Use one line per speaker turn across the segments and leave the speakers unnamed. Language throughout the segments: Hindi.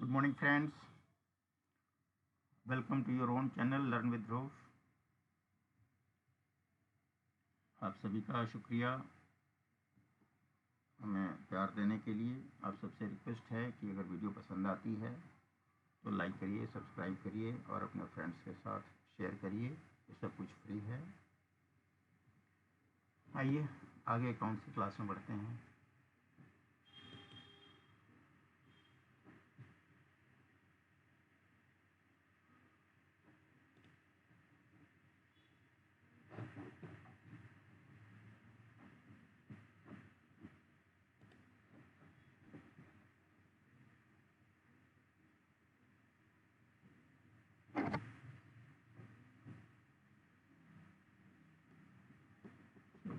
Good morning, friends. Welcome to your own channel Learn with Dhruv. आप सभी का शुक्रिया हमें प्यार देने के लिए। आप सबसे रिक्वेस्ट है कि अगर वीडियो पसंद आती है तो लाइक करिए, सब्सक्राइब करिए और अपने फ्रेंड्स के साथ शेयर करिए। ये सब कुछ फ्री है। आइए आगे कौन सी क्लास में बढ़ते हैं।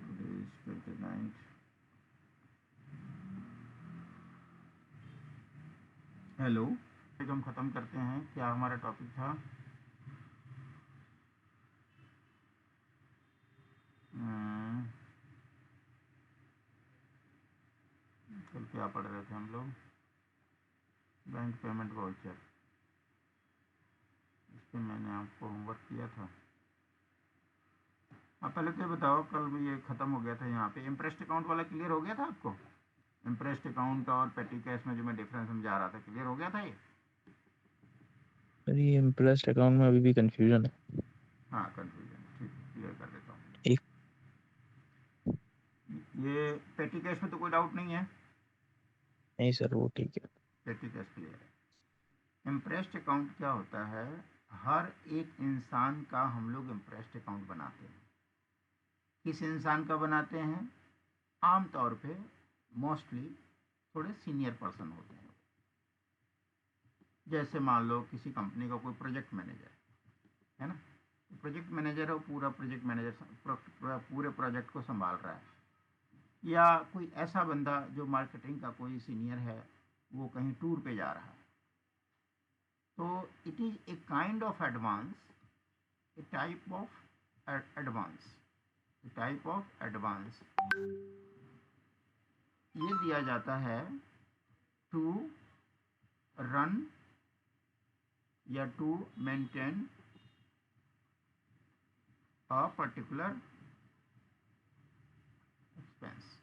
Today is 29th. हेलो, जो हम ख़त्म करते हैं, क्या हमारा टॉपिक था? कल क्या पढ़ रहे थे हम लोग? Bank payment voucher. इस पर मैंने आपको होमवर्क किया था। आप पहले तो ये बताओ, कल भी ये ख़त्म हो गया था। यहाँ पे इम्प्रेस्ड अकाउंट वाला क्लियर हो गया था आपको? इम्प्रेस्ड अकाउंट और पेटी कैश में जो मैं डिफरेंस समझा रहा था, क्लियर हो गया था ये?
अरे ये इम्प्रेस्ड अकाउंट में अभी भी कंफ्यूजन है।
हाँ, कन्फ्यूजन, ठीक है, क्लियर कर देता हूँ।
एक
ये पेटी कैश में तो कोई डाउट नहीं है?
नहीं सर, वो ठीक है।
पेटी कैश क्लियर है। इम्प्रेस्ड अकाउंट क्या होता है? हर एक इंसान का हम लोग इम्प्रेस्ड अकाउंट बनाते हैं। किस इंसान का बनाते हैं? आमतौर पे मोस्टली थोड़े सीनियर पर्सन होते हैं। जैसे मान लो किसी कंपनी का कोई प्रोजेक्ट मैनेजर है ना, प्रोजेक्ट मैनेजर है, वो पूरा प्रोजेक्ट मैनेजर पूरे प्रोजेक्ट को संभाल रहा है। या कोई ऐसा बंदा जो मार्केटिंग का कोई सीनियर है, वो कहीं टूर पे जा रहा है, तो it is a kind of advance, a type of advance, a type of advance ये दिया जाता है टू रन या to maintain a particular expense.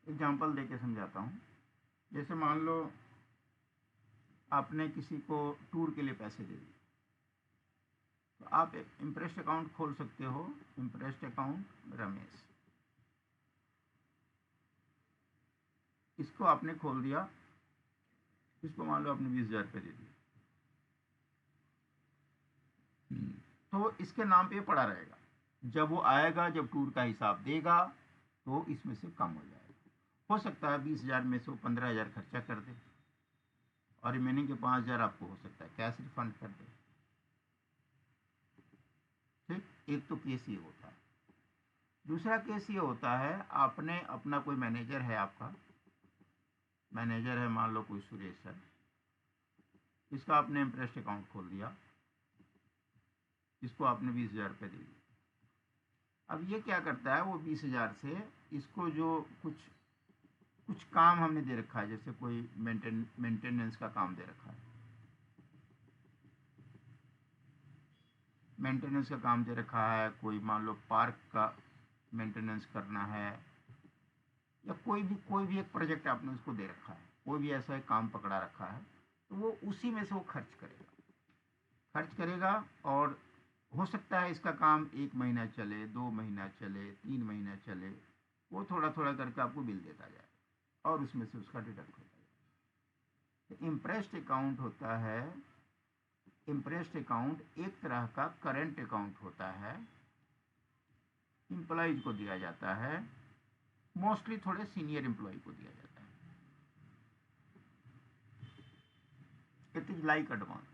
Example देके समझाता हूँ। जैसे मान लो आपने किसी को टूर के लिए पैसे दे दिए, तो आप एक इम्प्रेस्ड अकाउंट खोल सकते हो, इम्प्रेस्ड अकाउंट रमेश। इसको आपने खोल दिया, इसको मान लो आपने 20,000 रुपये दे दिए, तो इसके नाम पे पड़ा रहेगा। जब वो आएगा, जब टूर का हिसाब देगा, तो इसमें से कम हो जाएगा। हो सकता है 20,000 में से वो 15,000 खर्चा कर दे और रिमेनिंग के 5,000 आपको हो सकता है कैश रिफंड कर दे। ठीक, एक तो केस ये होता है। दूसरा केस ये होता है, आपने अपना कोई मैनेजर है, आपका मैनेजर है, मान लो कोई सुरेश है, इसका आपने इम्प्रेस्ड अकाउंट खोल दिया, इसको आपने 20,000 रुपये दे दिए। अब ये क्या करता है, वो 20,000 से इसको जो कुछ कुछ काम हमने दे रखा है, जैसे कोई मेंटेनेंस का काम दे रखा है, मेंटेनेंस का काम दे रखा है, कोई मान लो पार्क का मेंटेनेंस करना है, या कोई भी एक प्रोजेक्ट आपने उसको दे रखा है, कोई भी ऐसा एक काम पकड़ा रखा है, तो वो उसी में से वो खर्च करेगा। और हो सकता है इसका काम 1 महीना चले, 2 महीना चले, 3 महीना चले, वो थोड़ा थोड़ा करके आपको बिल देता जाए और उसमें से उसका डिडक्ट होता जाए। तो इम्प्रेस्ड अकाउंट होता है, इम्प्रेस्ड अकाउंट एक तरह का करंट अकाउंट होता है, एम्प्लॉयज को दिया जाता है, मोस्टली थोड़े सीनियर एम्प्लॉय को दिया जाता है। It is like advance.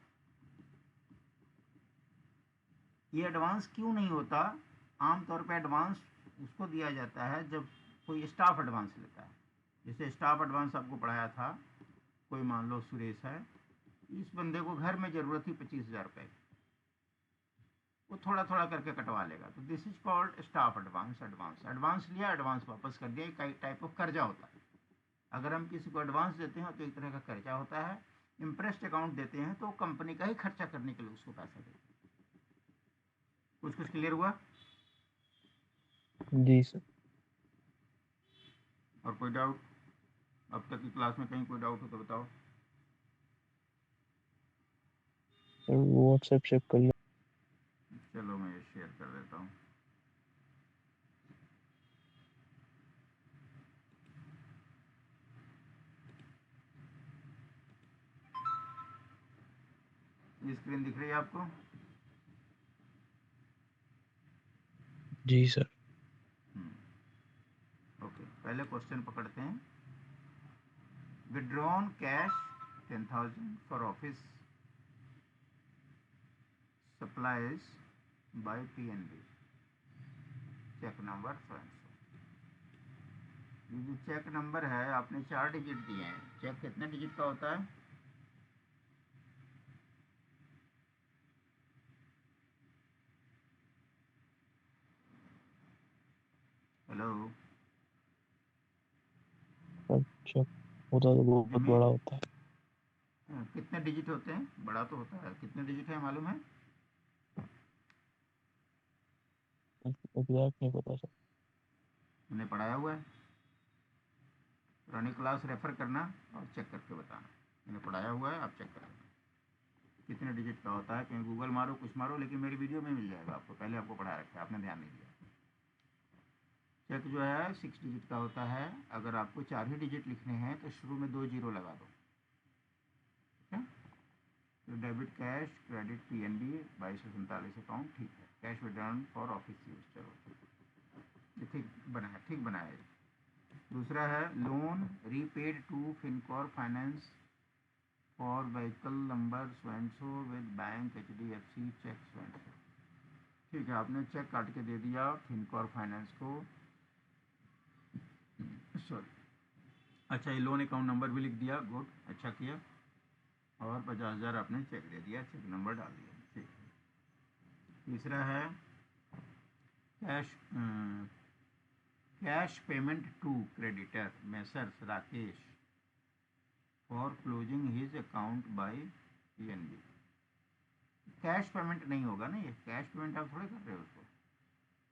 ये एडवांस क्यों नहीं होता? आमतौर पर एडवांस उसको दिया जाता है जब कोई स्टाफ एडवांस लेता है। जैसे स्टाफ एडवांस आपको पढ़ाया था, कोई मान लो सुरेश है, इस बंदे को घर में ज़रूरत थी 25,000 रुपये की, वो थोड़ा थोड़ा करके कटवा लेगा, तो this is called staff advance. Advance advance लिया, एडवांस वापस कर दिया, एक टाइप ऑफ कर्जा होता है। अगर हम किसी को एडवांस देते हैं तो एक तरह का कर्जा होता है, इंटरेस्ट अकाउंट देते हैं तो कंपनी का ही खर्चा करने के लिए उसको पैसा देते हैं। कुछ कुछ क्लियर हुआ?
जी सर।
और कोई डाउट? अब तक की क्लास में कहीं कोई डाउट हो तो बताओ।
सर व्हाट्सएप चेक कर लो।
चलो मैं ये शेयर कर देता हूँ। ये स्क्रीन दिख रही है आपको?
जी सर।
ओके, पहले क्वेश्चन पकड़ते हैं। Withdrawn cash 10,000 for office supplies by PNB, cheque number so and so. ये जो चेक नंबर है आपने 4 डिजिट दिए हैं। चेक कितने डिजिट का होता है? हेलो?
सर चेक होता तो बहुत
जिमी,
बड़ा होता है।
कितने डिजिट होते हैं? बड़ा तो होता है, कितने डिजिट है मालूम है?
एग्जैक्ट नहीं पता सर।
मैंने पढ़ाया हुआ है। पुरानी क्लास रेफर करना और चेक करके बताना। मैंने पढ़ाया हुआ है, आप चेक कर लेना कितने डिजिट का होता है। कहीं गूगल मारो, कुछ मारो, लेकिन मेरी वीडियो में मिल जाएगा आपको। पहले आपको पढ़ा रखा है, आपने ध्यान नहीं दिया। चेक जो है 6 डिजिट का होता है। अगर आपको 4 ही डिजिट लिखने हैं तो शुरू में 2 जीरो लगा दो। ठीक है? तो debit cash, credit PNB 2247 account, ठीक है। Cash withdrawn for office use, चलो ये ठीक बना है, ठीक बना है। दूसरा है loan repaid to Fincorp finance for vehicle number so and so with bank HDFC, cheque so and so. ठीक है, आपने चेक काट के दे दिया फिनकॉर फाइनेंस को। सॉरी, अच्छा ये लोन अकाउंट नंबर भी लिख दिया, गुड, अच्छा किया। और 50,000 आपने चेक दे दिया, चेक नंबर डाल दिया, ठीक है। तीसरा है cash cash payment to creditor messrs Rakesh for closing his account by PNB. Cash payment नहीं होगा ना, ये कैश पेमेंट आप थोड़े कर रहे हो उसको,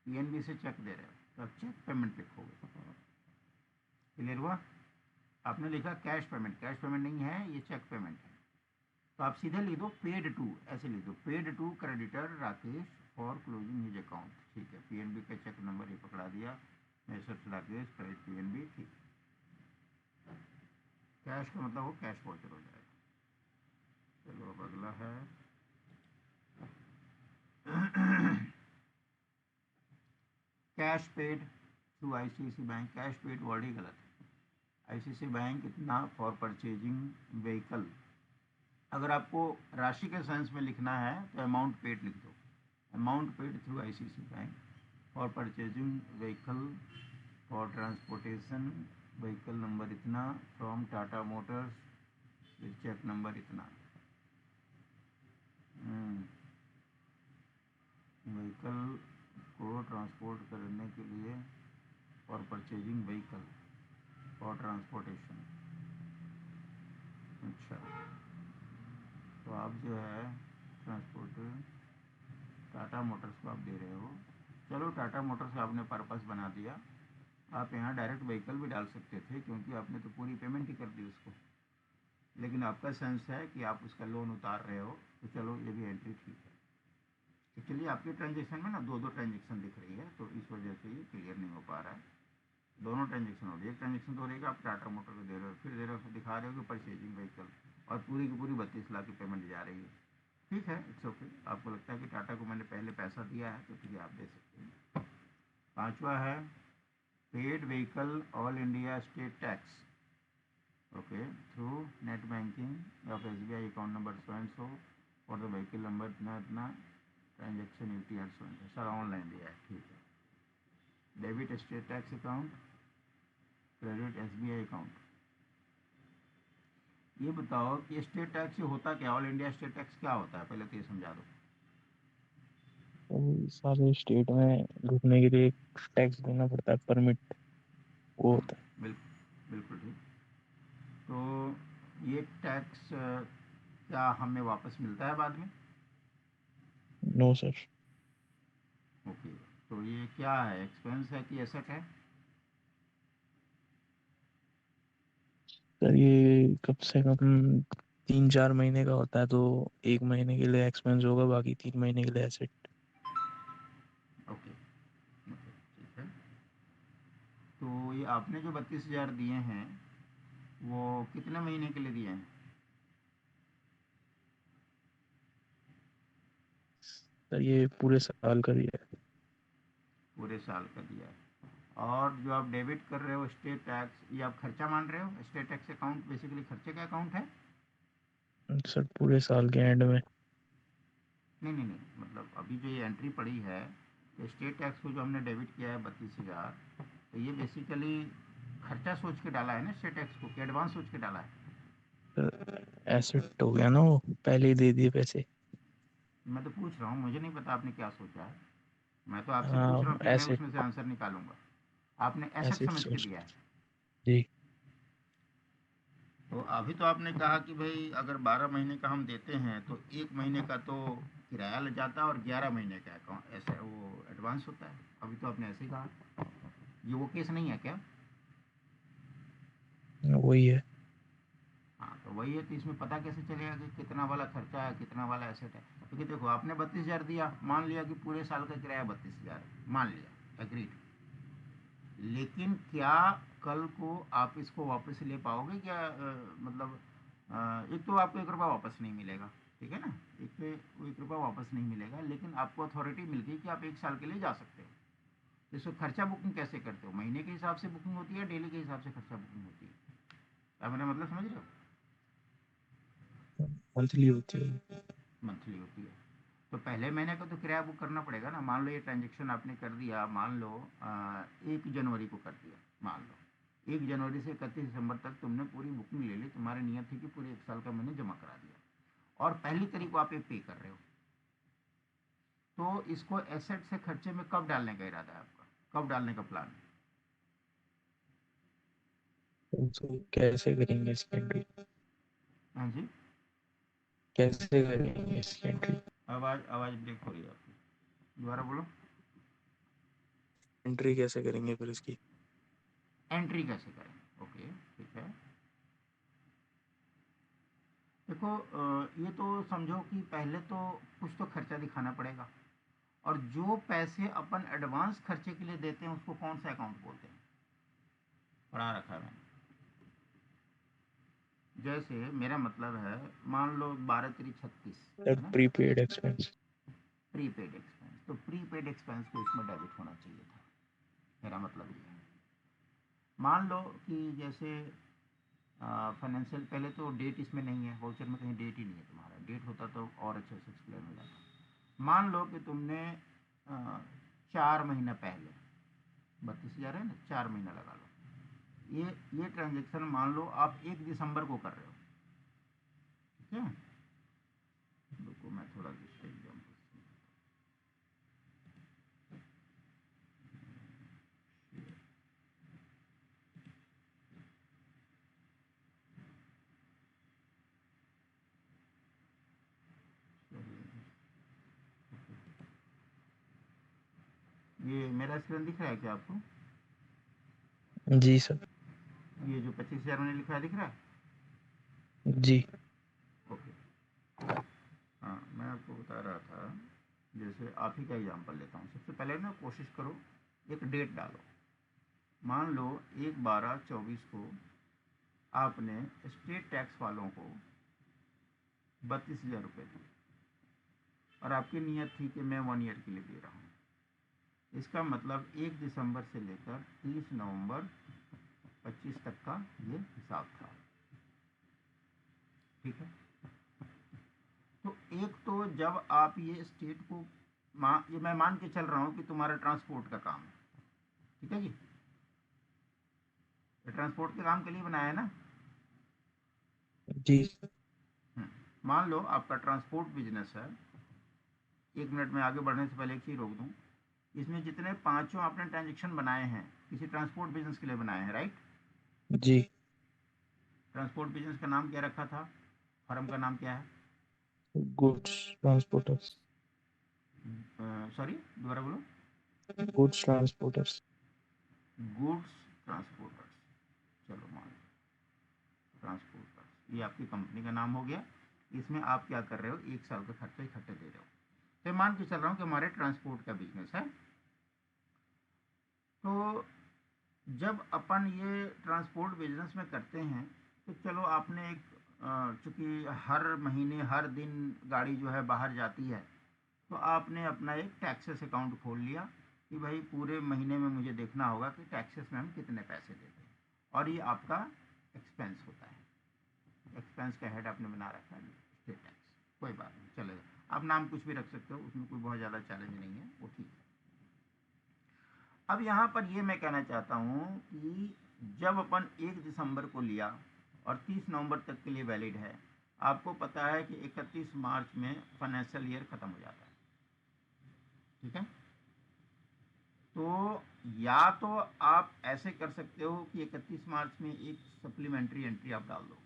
पीएनबी से चेक दे रहे हो, तो आप चेक पेमेंट लिखोगे। क्लियर हुआ? आपने लिखा कैश पेमेंट, कैश पेमेंट नहीं है, ये चेक पेमेंट है। तो आप सीधे लिख दो पेड टू, ऐसे लिख दो paid to creditor Rakesh for closing his account, ठीक है। पीएनबी का चेक नंबर ये पकड़ा दिया, मैसेज राकेश क्रेडिट पीएनबी, ठीक। कैश का मतलब वो कैश वाउचर हो जाएगा। चलो अब अगला है cash paid through ICICI bank. Cash paid word ही गलत है। आईसीआईसी बैंक इतना फॉर परचेजिंग व्हीकल। अगर आपको राशि के सेंस में लिखना है तो अमाउंट पेड लिख दो, amount paid through ICICI bank for purchasing vehicle for transportation, vehicle number इतना from Tata motors, cheque number इतना। व्हीकल को ट्रांसपोर्ट करने के लिए for purchasing vehicle for transportation. अच्छा, तो आप जो है ट्रांसपोर्ट टाटा मोटर्स को आप दे रहे हो। चलो टाटा मोटर्स का आपने पर्पस बना दिया। आप यहाँ डायरेक्ट व्हीकल भी डाल सकते थे क्योंकि आपने तो पूरी पेमेंट ही कर दी उसको, लेकिन आपका सेंस है कि आप उसका लोन उतार रहे हो, तो चलो ये भी एंट्री ठीक है। तो चलिए आपके ट्रांजेक्शन में ना दो दो ट्रांजेक्शन दिख रही है, तो इस वजह से ये क्लियर नहीं हो पा रहा है। दोनों ट्रांजेक्शन हो रही है, एक ट्रांजेक्शन तो हो रही है कि आप टाटा मोटर को दे रहे हो, फिर दे रहे हो, फिर दिखा रहे हो कि परचेजिंग व्हीकल, और पूरी की पूरी 32 लाख की पेमेंट जा रही है। ठीक है, इट्स ओके। आपको लगता है कि टाटा को मैंने पहले पैसा दिया है तो ठीक है, आप दे सकते हैं। पांचवा है paid vehicle all India state tax, okay, through net banking of SBI account number so and सो और द व्हीकल नंबर इतना इतना, transaction UTR so and so, sir online दिया है, ठीक है। Debit state tax account, credit SBI account. ये बताओ कि स्टेट टैक्स होता क्या, ऑल इंडिया स्टेट टैक्स क्या होता है, पहले तो ये समझा दो।
तो सारे स्टेट में घूमने के लिए टैक्स देना पड़ता है, परमिट वो होता है।
बिल्कुल बिल्कुल ठीक। तो ये टैक्स क्या हमें वापस मिलता है बाद में?
No sir.
ओके, तो ये क्या है, एक्सपेंस है कि एसेट है?
सर ये कम से कम 3-4 महीने का होता है, तो 1 महीने के लिए एक्सपेंस होगा, बाकी 3 महीने के लिए एसेट।
ओके ओके, ठीक है। तो ये आपने जो 32,000 दिए हैं वो कितने महीने के लिए दिए हैं?
सर ये पूरे साल का दिया है।
पूरे साल का दिया है। और जो आप डेबिट कर रहे हो स्टेट टैक्स, ये आप खर्चा मान रहे हो? स्टेट टैक्स अकाउंट बेसिकली खर्चे का अकाउंट है।
सर पूरे साल के एंड में।
नहीं नहीं नहीं, मतलब अभी जो ये एंट्री पड़ी है, तो स्टेट टैक्स को जो हमने डेबिट किया है 32,000, तो ये बेसिकली खर्चा सोच के डाला है ना स्टेट टैक्स को, कि एडवांस सोच के डाला है?
एसेट हो गया ना, वो पहले ही दे दिए पैसे।
मैं तो पूछ रहा हूँ, मुझे नहीं पता आपने क्या सोचा है। मैं तो आपसे पूछ
हाँ,
रहा हूँ, फिर मैं
एसेट।
उसमें से आंसर निकालूंगा। आपने एसेट
एसेट
समझ के
सोच।
दिया है।
जी।
तो अभी तो आपने कहा कि भाई अगर 12 महीने का हम देते हैं तो 1 महीने का तो किराया लग जाता है और 11 महीने का अकाउंट ऐसा वो एडवांस होता है। अभी तो आपने ऐसे ही कहा। ये वो केस नहीं है क्या?
वही है।
हाँ, तो वही है। तो इसमें पता कैसे चलेगा कि कितना वाला खर्चा है, कितना वाला एसेट है? क्योंकि देखो, आपने 32,000 दिया, मान लिया कि पूरे साल का किराया 32,000, मान लिया, एग्रीड। लेकिन क्या कल को आप इसको वापस ले पाओगे क्या? मतलब एक तो आपको 1 रुपया वापस नहीं मिलेगा, ठीक है ना। एक तो 1 रुपया वापस नहीं मिलेगा, लेकिन आपको अथॉरिटी मिल गई कि आप 1 साल के लिए जा सकते हो। तो इसको खर्चा बुकिंग कैसे करते हो? महीने के हिसाब से बुकिंग होती है, डेली के हिसाब से खर्चा बुकिंग होती है? क्या मेरा मतलब समझ रहे हो?
मंथली होती है।
मंथली होती है। तो पहले महीने का तो किराया बुक करना पड़ेगा ना। मान लो ये ट्रांजेक्शन आपने कर दिया, मान लो 1 जनवरी को कर दिया, मान लो 1 जनवरी से 31 दिसंबर तक तुमने पूरी बुकिंग ले ली, तुम्हारी नियत थी कि पूरे 1 साल का मैंने जमा करा दिया, और पहली तारीख को आप ये पे कर रहे हो। तो इसको एसेट से खर्चे में कब डालने का इरादा है आपका, कब डालने का प्लान है?
तो कैसे करेंगे इसकी एंट्री?
हाँ जी।
कैसे करेंगे इसकी एंट्री?
आवाज़ आवाज़ ब्रेक हो रही है आपकी, दोबारा बोलो।
एंट्री कैसे करेंगे फिर इसकी?
एंट्री कैसे करें? ओके, ठीक है। देखो, ये तो समझो कि पहले तो कुछ तो खर्चा दिखाना पड़ेगा। और जो पैसे अपन एडवांस खर्चे के लिए देते हैं उसको कौन सा अकाउंट बोलते हैं? पढ़ा रखा है मैंने। जैसे मेरा मतलब है, मान लो 12 3 36,
सर
है ना।
Prepaid expense.
प्रीपेड एक्सपेंस, तो प्रीपेड एक्सपेंस को इसमें डेबिट होना चाहिए था, मेरा मतलब ये है। मान लो कि जैसे फाइनेंशियल, पहले तो डेट इसमें नहीं है, वाउचर में कहीं डेट ही नहीं है तुम्हारा। डेट होता तो और अच्छे से एक्सप्लेन हो जाता। मान लो कि तुमने 4 महीना पहले, 32,000 है ना, 4 महीना लगा लो, ये ट्रांजेक्शन मान लो आप 1 दिसंबर को कर रहे हो, ठीक है। रुको, मैं थोड़ा दूसरा एग्जाम्पल। ये मेरा स्क्रीन दिख रहा है क्या आपको?
जी सर।
ये जो 25,000 मैंने लिखा है दिख रहा है?
जी।
ओके। हाँ, मैं आपको बता रहा था, जैसे आप ही का एग्जाम्पल लेता हूँ। सबसे पहले ना कोशिश करो, एक डेट डालो। मान लो 1/12/24 को आपने स्टेट टैक्स वालों को 32,000 रुपये दिए, और आपकी नीयत थी कि मैं 1 ईयर के लिए दे रहा हूँ। इसका मतलब 1 दिसंबर से लेकर 30 नवंबर 25 तक का ये हिसाब था, ठीक है। तो एक तो जब आप ये स्टेट को, ये मैं मान के चल रहा हूँ कि तुम्हारा ट्रांसपोर्ट का काम है, ठीक है जी। ये ट्रांसपोर्ट के काम के लिए बनाया है ना।
जी।
मान लो आपका ट्रांसपोर्ट बिजनेस है। 1 मिनट में आगे बढ़ने से पहले एक चीज़ रोक दूँ। इसमें जितने पांचों आपने ट्रांजेक्शन बनाए हैं, किसी ट्रांसपोर्ट बिजनेस के लिए बनाए हैं, राइट।
जी।
ट्रांसपोर्ट बिजनेस का नाम क्या रखा था? फर्म का नाम क्या है?
Goods transporters.
सॉरी, दोबारा बोलो।
Goods transporters.
गुड्स ट्रांसपोर्टर्स, चलो मान लो ट्रांसपोर्टर्स, ये आपकी कंपनी का नाम हो गया। इसमें आप क्या कर रहे हो, 1 साल का खर्चा इकट्ठे दे रहे हो। तो मान के चल रहा हूँ कि हमारे ट्रांसपोर्ट का बिजनेस है। तो जब अपन ये ट्रांसपोर्ट बिजनेस में करते हैं तो चलो आपने एक चूँकि हर महीने हर दिन गाड़ी जो है बाहर जाती है, तो आपने अपना एक टैक्सेस अकाउंट खोल लिया कि भाई पूरे महीने में मुझे देखना होगा कि टैक्सेस में हम कितने पैसे देते हैं, और ये आपका एक्सपेंस होता है। एक्सपेंस का हेड आपने बना रखा है स्टेट टैक्स, कोई बात नहीं, चलेगा। आप नाम कुछ भी रख सकते हो, उसमें कोई बहुत ज़्यादा चैलेंज नहीं है, वो ठीक है। अब यहाँ पर ये मैं कहना चाहता हूँ कि जब अपन 1 दिसंबर को लिया और 30 नवंबर तक के लिए वैलिड है, आपको पता है कि 31 मार्च में फाइनेंशियल ईयर ख़त्म हो जाता है, ठीक है। तो या तो आप ऐसे कर सकते हो कि 31 मार्च में एक सप्लीमेंट्री एंट्री आप डाल दो,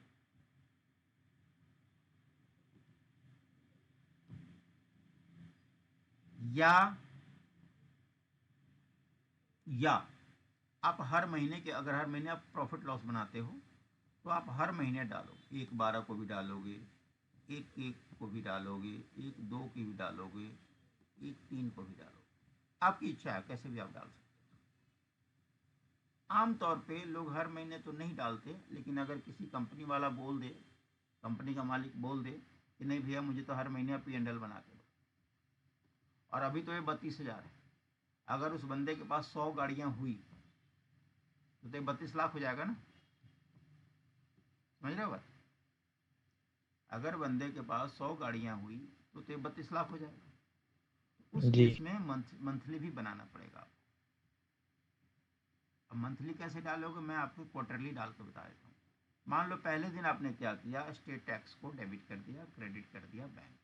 या आप हर महीने के, अगर हर महीने आप प्रॉफिट लॉस बनाते हो तो आप हर महीने डालो, 1/12 को भी डालोगे, 1/1 को भी डालोगे, 1/2 की भी डालोगे, 1/3 को भी डालोगे, आपकी इच्छा है, कैसे भी आप डाल सकते हो। आमतौर पे लोग हर महीने तो नहीं डालते, लेकिन अगर किसी कंपनी वाला बोल दे, कंपनी का मालिक बोल दे कि नहीं भैया मुझे तो हर महीने आप P&L बना के दो, और अभी तो ये 32,000 है, अगर उस बंदे के पास 100 गाड़ियाँ हुई तो ये 32 लाख हो जाएगा ना, समझ रहे हो बात। अगर बंदे के पास 100 गाड़ियाँ हुई तो 32 लाख हो जाएगा। उस
जी।
केस में मंथली भी बनाना पड़ेगा। अब मंथली कैसे डालोगे, मैं आपको क्वार्टरली डाल के बता देता हूँ। मान लो पहले दिन आपने क्या किया, स्टेट टैक्स को डेबिट कर दिया, क्रेडिट कर दिया बैंक,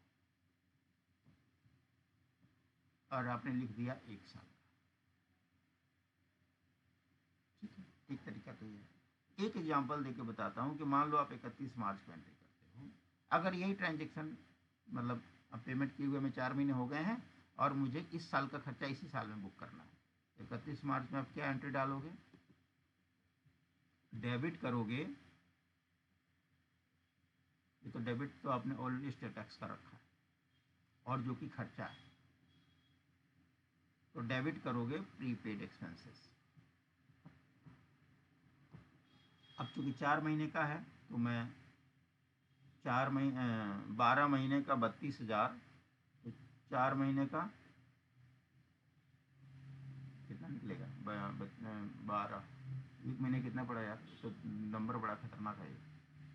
और आपने लिख दिया 1 साल, ठीक है। एक तरीका तो ये है। एक एग्जांपल देके बताता हूँ कि मान लो आप 31 मार्च को एंट्री करते हो, अगर यही ट्रांजेक्शन मतलब अब पेमेंट किए हुए में 4 महीने हो गए हैं और मुझे इस साल का खर्चा इसी साल में बुक करना है, 31 मार्च में आप क्या एंट्री डालोगे, डेबिट करोगे, ये तो डेबिट तो आपने ऑलरेडी स्टेट टैक्स का रखा है और जो कि खर्चा है, तो डेबिट करोगे प्रीपेड एक्सपेंसेस। अब चूंकि 4 महीने का है तो मैं 12 महीने का 32,000, तो 4 महीने का कितना निकलेगा, 12, 1 महीने कितना पड़ा यार, तो नंबर बड़ा खतरनाक है ये।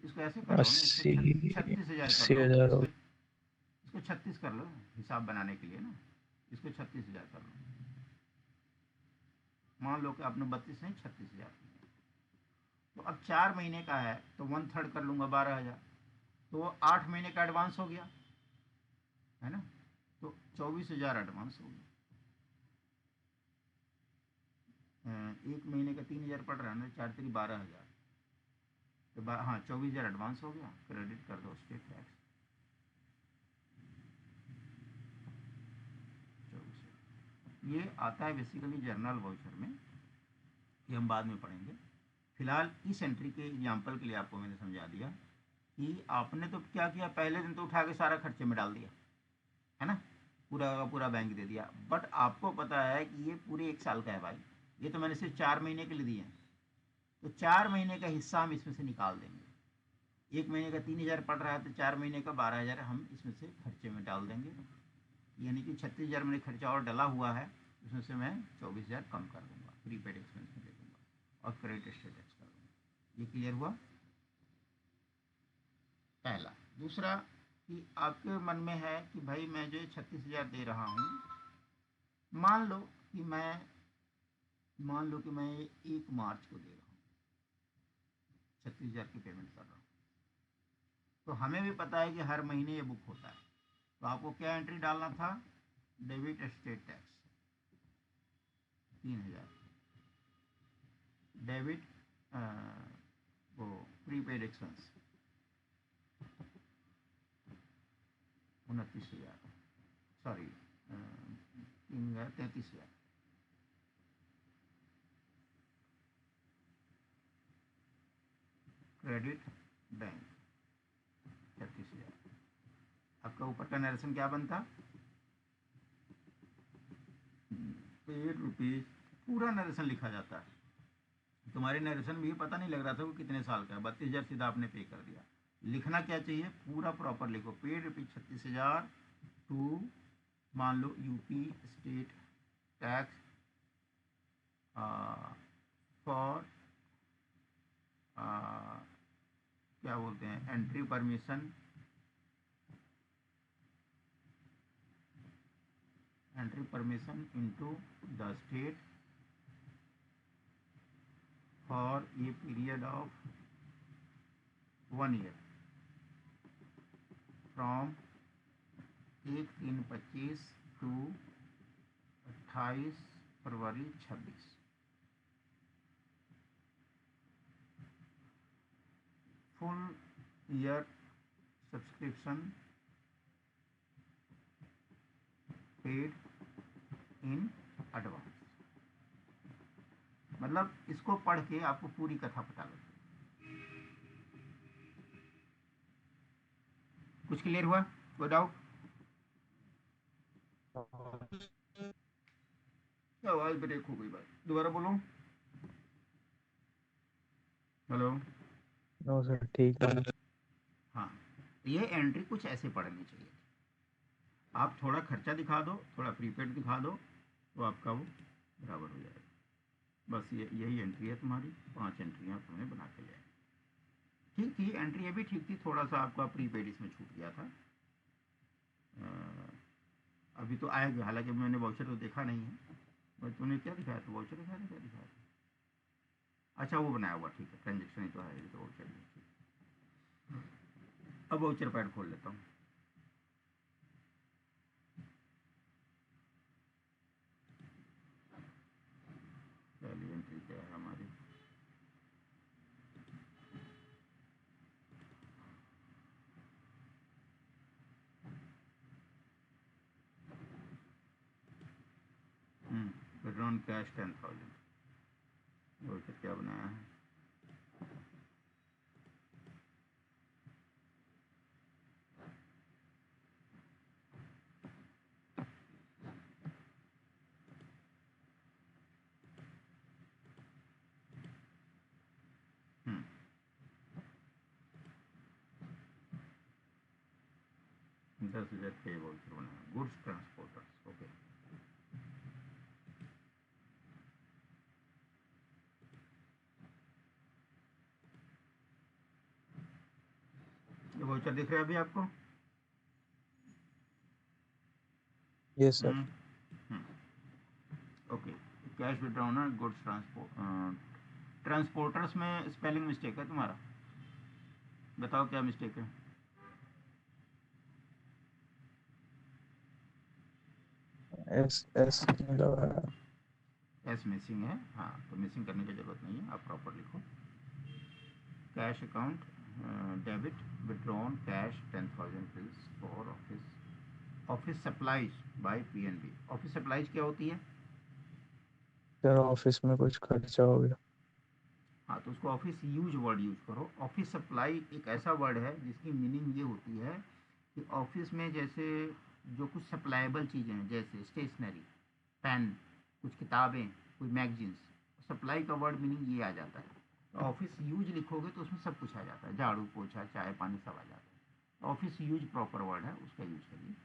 इसको ऐसे कर लो ना, इसको
80
36,000 कर
अस्सी
लो,
हजार हो।
इसको 36 कर लो हिसाब बनाने के लिए ना, इसको 36,000 कर लो। मान लो कि आपने 32 नहीं 36,000, तो अब 4 महीने का है तो 1/3 कर लूँगा 12,000, तो 8 महीने का एडवांस हो गया है ना, तो 24,000 एडवांस हो गया। 1 महीने का 3,000 पड़ रहा है ना, 4×3 12,000, तो हाँ 24,000 एडवांस हो गया, क्रेडिट कर दो स्टेट टैक्स 24,000। ये आता है बेसिकली जर्नल वाउचर में, ये हम बाद में पढ़ेंगे। फिलहाल इस एंट्री के एग्जाम्पल के लिए आपको मैंने समझा दिया कि आपने तो क्या किया, पहले दिन तो उठा के सारा खर्चे में डाल दिया है ना, पूरा का पूरा बैंक दे दिया, बट आपको पता है कि ये पूरे 1 साल का है भाई, ये तो मैंने सिर्फ 4 महीने के लिए दिए हैं, तो 4 महीने का हिस्सा हम इसमें से निकाल देंगे। 1 महीने का 3,000 पड़ रहा है तो 4 महीने का 12,000 हम इसमें से खर्चे में डाल देंगे, यानी कि 36,000 मैंने खर्चा और डला हुआ है, उसमें से मैं 24,000 कम कर दूंगा, प्रीपेड एक्सपेंस में दे दूंगा और क्रेडिट स्टेट टैक्स कर दूंगा। ये क्लियर हुआ पहला। दूसरा कि आपके मन में है कि भाई मैं जो 36,000 दे रहा हूँ, मान लो कि मैं 1 मार्च को दे रहा हूँ, 36,000 की पेमेंट कर रहा हूँ, तो हमें भी पता है कि हर महीने ये बुक होता है, तो आपको क्या एंट्री डालना था, डेबिट स्टेट टैक्स 3,000, डेबिट वो prepaid expense 29,000, sorry 33,000। Credit bank 33,000। आपका ऊपर का नरेशन क्या बनता? पेड रुपीज, पूरा नरेशन लिखा जाता है। तुम्हारे नरेशन में भी पता नहीं लग रहा था वो कितने साल का है, 32,000 सीधा आपने पे कर दिया। लिखना क्या चाहिए? पूरा प्रॉपर लिखो। पेड रुपीज 36,000 टू, मान लो यूपी स्टेट टैक्स फॉर क्या बोलते हैं, entry permission, into the state for a period of 1 year from 1/3/25 to 28 February 26। Full year subscription paid in advance. मतलब इसको पढ़ के आपको पूरी कथा पता लगती। कुछ क्लियर हुआ? कोई डाउट? आवाज ब्रेक हो गई भाई, दोबारा बोलो। हेलो।
नो सर, ठीक है।
हाँ, ये एंट्री कुछ ऐसे पढ़नी चाहिए। आप थोड़ा खर्चा दिखा दो, थोड़ा प्रीपेड दिखा दो, तो आपका वो बराबर हो जाएगा। बस यही एंट्री है तुम्हारी। 5 एंट्रियाँ तुम्हें बना के ले। ठीक थी एंट्री, ये भी ठीक थी। थोड़ा सा आपका प्रीपेड इसमें छूट गया था। अभी तो आएगा, हालांकि मैंने वाउचर तो देखा नहीं है। बस तुमने क्या दिखाया था? वाउचर दिखाया था? क्या दिखाया था? अच्छा, वो बनाया हुआ, ठीक है। ट्रांजेक्शन ही तो है, तो वाउचर नहीं। अब वाउचर पैड खोल लेता हूँ। पहली एंट्री क्या है हमारी? Withdrawn cash 10,000। वाउचर क्या बनाया है? हम्म, 10,000 के वाउचर बनाया। Goods transporters, okay. ये वाउचर दिख रहा है अभी आपको?
Yes sir.
Okay. Cash withdrawn है, गुड्स ट्रांसपोर्टर्स में स्पेलिंग मिस्टेक है तुम्हारा। बताओ क्या मिस्टेक है?
एस एस लगाया।
एस मिसिंग है। हाँ, तो मिसिंग करने की ज़रूरत नहीं है, आप प्रॉपर लिखो। Cash account debit withdrawn cash 10,000 please for office supplies by PNB. Office supplies क्या होती है?
सर ऑफिस में कुछ खर्चा हो गया।
हाँ, तो उसको ऑफिस यूज वर्ड यूज करो। ऑफिस सप्लाई एक ऐसा वर्ड है जिसकी मीनिंग ये होती है कि ऑफिस में जैसे जो कुछ सप्लाइबल चीज़ें हैं, जैसे स्टेशनरी, पेन, कुछ किताबें, कोई मैगजीन्स, सप्लाई का वर्ड मीनिंग ये आ जाता है। तो ऑफिस यूज लिखोगे तो उसमें सब कुछ आ जाता है, झाड़ू पोछा चाय पानी सब आ जाता है। तो ऑफिस यूज प्रॉपर वर्ड है, उसका यूज करिए।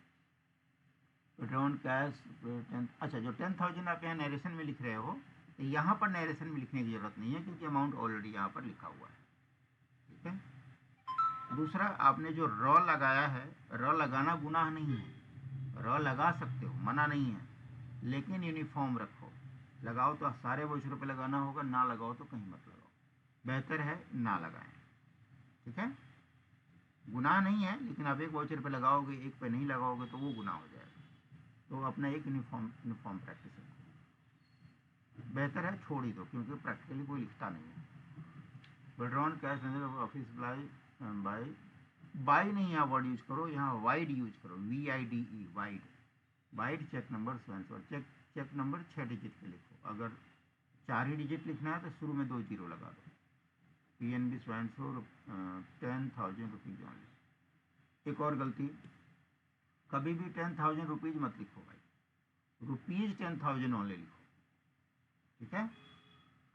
Return cash 10। अच्छा, जो 10,000 आप यहाँ नरेशन में लिख रहे हो, तो यहाँ पर नरेशन में लिखने की ज़रूरत नहीं है, क्योंकि अमाउंट ऑलरेडी यहाँ पर लिखा हुआ है। ठीक है। दूसरा, आपने जो र लगाया है, र लगाना गुनाह नहीं है। र लगा सकते हो, मना नहीं है, लेकिन यूनिफॉर्म रखो। लगाओ तो सारे वाउचरों पे लगाना होगा, ना लगाओ तो कहीं मत लगाओ। बेहतर है ना लगाएं। ठीक है। गुनाह नहीं है, लेकिन आप एक वाउचर पे लगाओगे, एक पे नहीं लगाओगे, तो वो गुनाह हो जाएगा। तो अपना एक यूनिफॉर्म प्रैक्टिस रखो। बेहतर है छोड़ ही दो, क्योंकि प्रैक्टिकली कोई लिखता नहीं है। Withdrawn cash office by by नहीं यहाँ वर्ड यूज करो, यहाँ वाइड यूज करो, VIDE, vide. Vide cheque number स्वयं, चेक चेक नंबर 6 डिजिट के लिखो। अगर 4 ही डिजिट लिखना है तो शुरू में 2 जीरो लगा दो। PNB स्वयं 10,000 रुपीज़ ओनली। एक और गलती, कभी भी 10,000 रुपीज़ मत लिखो भाई, रुपीज़ 10,000 ओनली लिखो, ठीक है।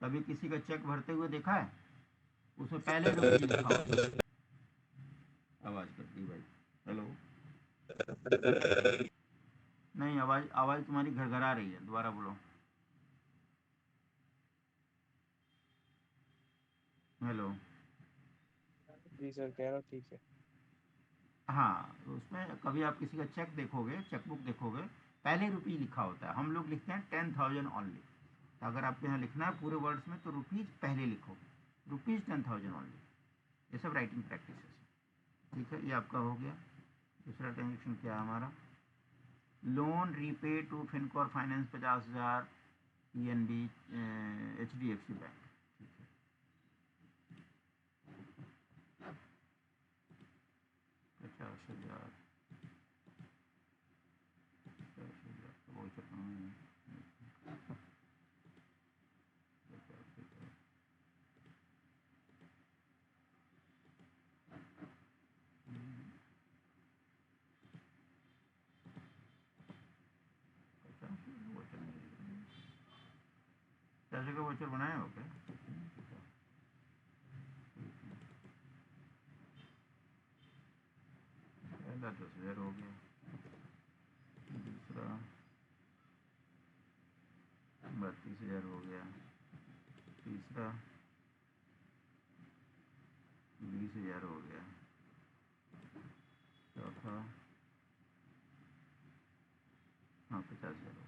कभी किसी का चेक भरते हुए देखा है, उसमें पहले रुपीज़ लिखा होता है। आवाज़ कर दी भाई, हेलो। नहीं, आवाज़ आवाज़ तुम्हारी घर घर आ रही है, दोबारा बोलो। हेलो।
जी सर, कह रहा हूँ ठीक है।
हाँ, तो उसमें कभी आप किसी का चेक देखोगे, चेकबुक देखोगे, पहले रुपीज़ लिखा होता है। हम लोग लिखते हैं 10,000 ओनली। तो अगर आपको यहाँ लिखना है पूरे वर्ड्स में तो रुपीज़ पहले लिखोगे, रुपीज़ 10,000 ओनली। ये सब राइटिंग प्रैक्टिस है, ठीक है। ये आपका हो गया। दूसरा ट्रांजेक्शन क्या है हमारा, loan repay to Fincorp finance 50,000 PNB HDFC bank, ठीक है। 50,000 वो पैसे का वोचर बनाए हो क्या? पहला 10,000 हो गया, दूसरा 32,000 हो गया, तीसरा 20,000 हो गया, चौथा हाँ 50,000 हो गया।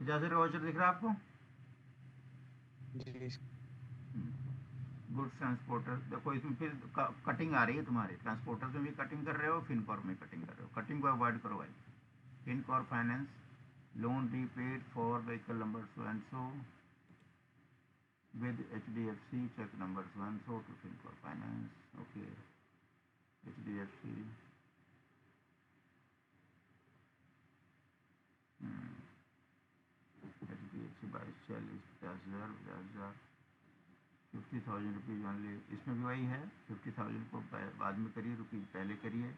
50,000 का वाउचर दिख रहा है आपको?
जी
गुड्स ट्रांसपोर्टर, देखो इसमें फिर कटिंग आ रही है तुम्हारी, ट्रांसपोर्टर में भी कटिंग कर रहे हो, फिनकॉर्प में कटिंग कर रहे हो। कटिंग को अवॉइड करो भाई। Fincorp finance, loan repaid for vehicle number so and so with HDFC, check number so and so to Fincor Finance, okay, HDFC, HDFC 22, 40, 50,000, 50,000 rupees only. इसमें भी वही है, 50,000 को बाद में करिए, रुपीज़ पहले करिए।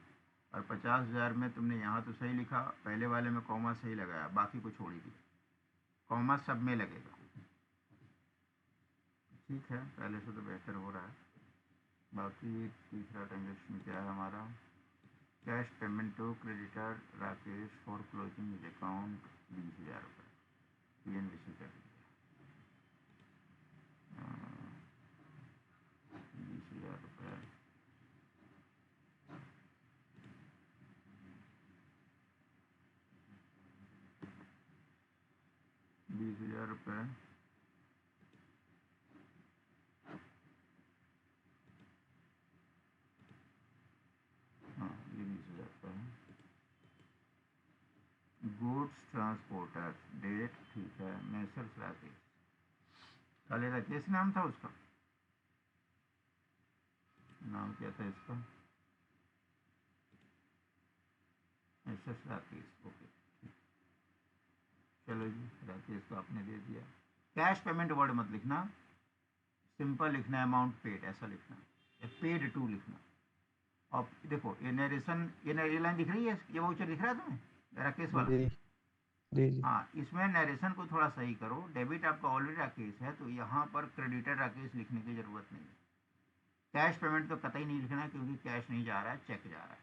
और 50,000 में तुमने यहाँ तो सही लिखा, पहले वाले में कॉमा सही लगाया, बाकी को छोड़ ही दिया, कॉमा सब में लगेगा, ठीक है। पहले से तो बेहतर हो रहा है। बाकी तीसरा ट्रांजेक्शन क्या है हमारा, cash payment to creditor Rakesh for closing his account 20,000 रुपये, PNBC कर दिया, 20,000 रुपये। ₹20,000, हाँ ये 20,000 रुपये है। गुड्स ट्रांसपोर्टर, डेट ठीक है, मैसर्स राकेश, काले राकेश नाम था उसका, नाम क्या था इसका, मैसर्स राकेश, ओके। चलो जी, राकेश को आपने दे दिया। कैश पेमेंट वर्ड मत लिखना, सिंपल लिखना है, अमाउंट पेड ऐसा लिखना, या पेड टू लिखना। और देखो ये नरेशन, ये लाइन दिख रही है, ये वाउचर दिख रहा है तुम्हें राकेश वाला?
जी जी जी।
हाँ, इसमें नरेशन को थोड़ा सही करो। डेबिट आपका ऑलरेडी राकेश है, तो यहाँ पर क्रेडिटर राकेश लिखने की ज़रूरत नहीं है। कैश पेमेंट तो कतई नहीं लिखना है, क्योंकि कैश नहीं जा रहा है, चेक जा रहा है।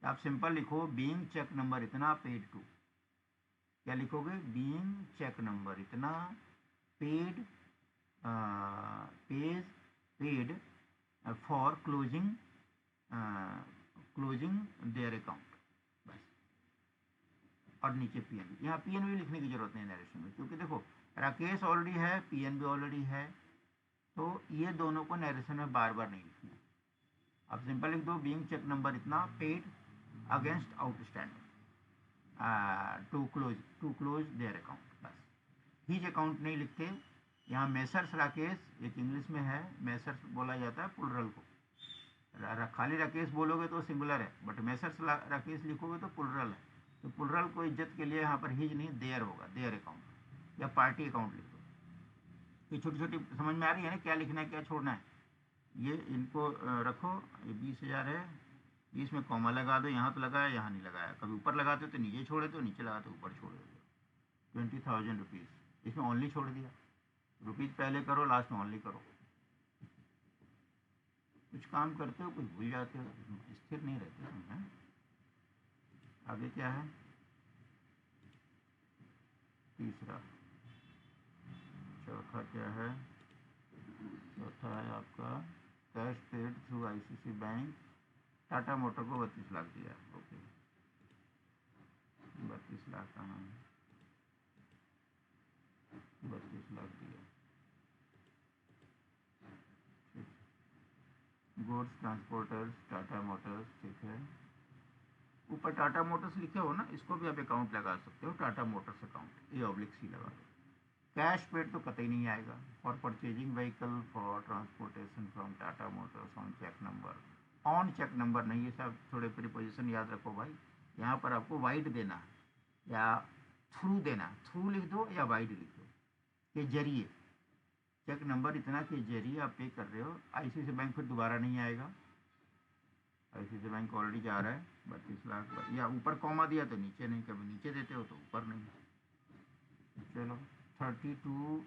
तो आप सिंपल लिखो, बीइंग चेक नंबर इतना पेड टू, क्या लिखोगे, बीइंग चेक नंबर इतना paid, page paid for closing there account, बस। और नीचे PNB, यहाँ PNB लिखने की जरूरत नहीं नरेशन में, क्योंकि देखो राकेश ऑलरेडी है, PNB ऑलरेडी है, तो ये दोनों को नरेशन में बार बार नहीं लिखना। अब सिंपल लिख दो बीइंग चेक नंबर इतना paid against outstanding to close their account, बस हीज अकाउंट नहीं लिखते। यहाँ मेसर्स राकेश एक इंग्लिश में है, मेसर्स बोला जाता है प्लुरल को, खाली राकेश बोलोगे तो सिंगुलर है, बट मेसर्स राकेश लिखोगे तो प्लुरल है। तो प्लुरल को इज्जत के लिए यहाँ पर हिज नहीं देयर होगा, देयर अकाउंट या पार्टी अकाउंट लिख दो। ये छोटी छोटी समझ में आ रही है ना, क्या लिखना है क्या छोड़ना है। ये इनको रखो, ये 20,000 है, 20 में कॉमा लगा दो, यहाँ तो लगाया यहाँ नहीं लगाया, कभी ऊपर लगाते तो नीचे छोड़े तो नीचे लगाते ऊपर छोड़ दो। 20,000 रुपीज़, इसमें ओनली छोड़ दिया, रुपीज़ पहले करो लास्ट में ओनली करो। कुछ काम करते हो कुछ भूल जाते हो, स्थिर नहीं रहते समझा। आगे क्या है, तीसरा, चौथा क्या है, चौथा है आपका cash paid through ICC bank, Tata motor को 32 लाख दिया, ओके 32 लाख कहाँ है, 32 लाख दिया, गुड्स ट्रांसपोर्टर्स टाटा मोटर्स, ठीक है। ऊपर टाटा मोटर्स लिखे हो ना, इसको भी आप अकाउंट लगा सकते हो, टाटा मोटर्स अकाउंट, ये ऑब्लिक सी लगा दो। कैश पेड तो कतई नहीं आएगा, for purchasing vehicle for transportation from Tata Motors on cheque number, on cheque number नहीं, ये सब थोड़े प्रीपोजिशन याद रखो भाई। यहाँ पर आपको वाइड देना है या थ्रू देना, थ्रू लिख दो या वाइड लिख दो, के जरिए, चेक नंबर इतना के जरिए आप पे कर रहे हो। आईसीआईसी बैंक फिर दोबारा नहीं आएगा, आईसीआईसी बैंक ऑलरेडी जा रहा है 32 लाख, या ऊपर कॉमा दिया तो नीचे नहीं, कभी नीचे देते हो तो ऊपर नहीं। चलो 32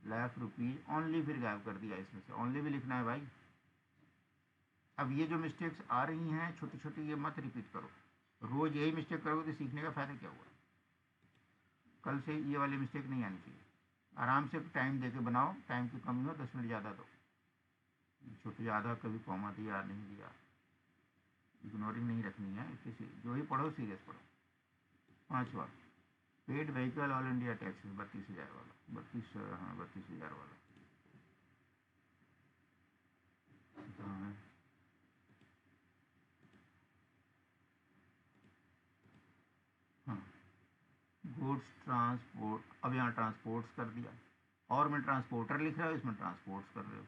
लाख रुपीज़ ओनली फिर गायब कर दिया, इसमें से ओनली भी लिखना है भाई। अब ये जो मिस्टेक्स आ रही हैं छोटी छोटी, ये मत रिपीट करो, रोज़ यही मिस्टेक करोगे तो सीखने का फ़ायदा क्या हुआ। कल से ये वाली मिस्टेक नहीं आनी चाहिए, आराम से टाइम दे के बनाओ, टाइम की कमी हो 10 मिनट ज़्यादा दो, छोटे ज़्यादा कभी कॉमा दिया नहीं दिया, इग्नोरिंग नहीं रखनी है, किसी जो ही पढ़ो सीरियस पढ़ो। 5वां, paid vehicle all India tax 32,000 वाला, 32,000 वाला कहाँ है, हाँ गुड्स ट्रांसपोर्ट, अब यहाँ ट्रांसपोर्ट्स कर दिया, और मैं ट्रांसपोर्टर लिख रहा हूँ, इसमें ट्रांसपोर्ट्स कर रहे हो,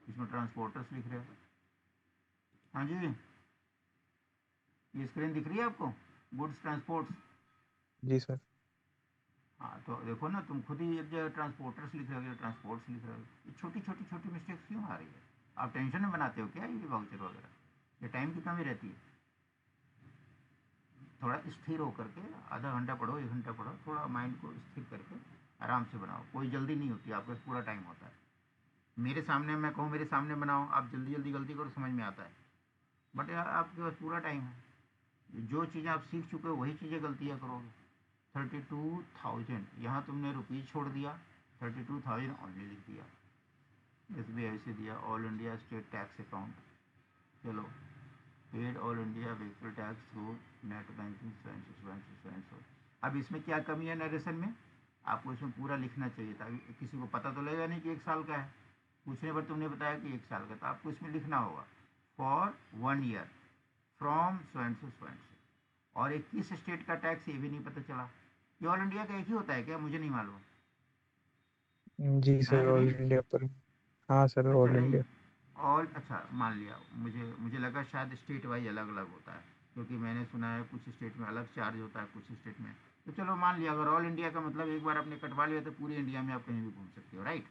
इसमें ट्रांसपोर्टर्स लिख रहे हो। हाँ जी, ये स्क्रीन दिख रही है आपको, गुड्स ट्रांसपोर्ट्स।
जी सर।
हाँ तो देखो ना, तुम खुद ही एक जगह ट्रांसपोर्टर्स लिख रहे हो, ट्रांसपोर्ट्स लिख रहे हो, ये छोटी छोटी छोटी मिस्टेक्स क्यों आ रही है। आप टेंशन में बनाते हो क्या ये वाउचर वगैरह, ये टाइम की कमी रहती है। थोड़ा स्थिर होकर के आधा घंटा पढ़ो, 1 घंटा पढ़ो, थोड़ा माइंड को स्थिर करके आराम से बनाओ, कोई जल्दी नहीं होती, आपके पास पूरा टाइम होता है। मेरे सामने मैं कहूँ मेरे सामने बनाओ, आप जल्दी जल्दी गलती करो समझ में आता है, बट आपके पास पूरा टाइम है, जो चीज़ें आप सीख चुके हो वही चीज़ें गलतियाँ करोगे। 32,000 यहाँ तुमने रुपीज़ छोड़ दिया, 32,000 ओनली लिख दिया, SBI से दिया, all India state tax account, चलो paid all India vehicle tax through net banking so. अब इसमें क्या कमी है नरेशन में, आपको इसमें पूरा लिखना चाहिए था, किसी को पता तो लगेगा नहीं कि 1 साल का है, पूछने पर तुमने बताया कि 1 साल का, तो आपको इसमें लिखना होगा फॉर 1 ईयर फ्रॉम सो, और 21 स्टेट का टैक्स ये भी नहीं पता चला। ये ऑल इंडिया का एक ही होता है क्या, मुझे नहीं मालूम
जी
है
सर,
कि
ऑल
नहीं।
इंडिया पर। हाँ सर,
अच्छा
ऑल
नहीं,
इंडिया।
ऑल, अच्छा मान लिया, मुझे लगा शायद स्टेट वाइज अलग अलग होता है, क्योंकि मैंने सुना है कुछ स्टेट में अलग चार्ज होता है कुछ स्टेट में। तो चलो मान लिया, अगर ऑल इंडिया का मतलब एक बार आपने कटवा लिया तो पूरी इंडिया में आप कहीं भी घूम सकते हो, राइट।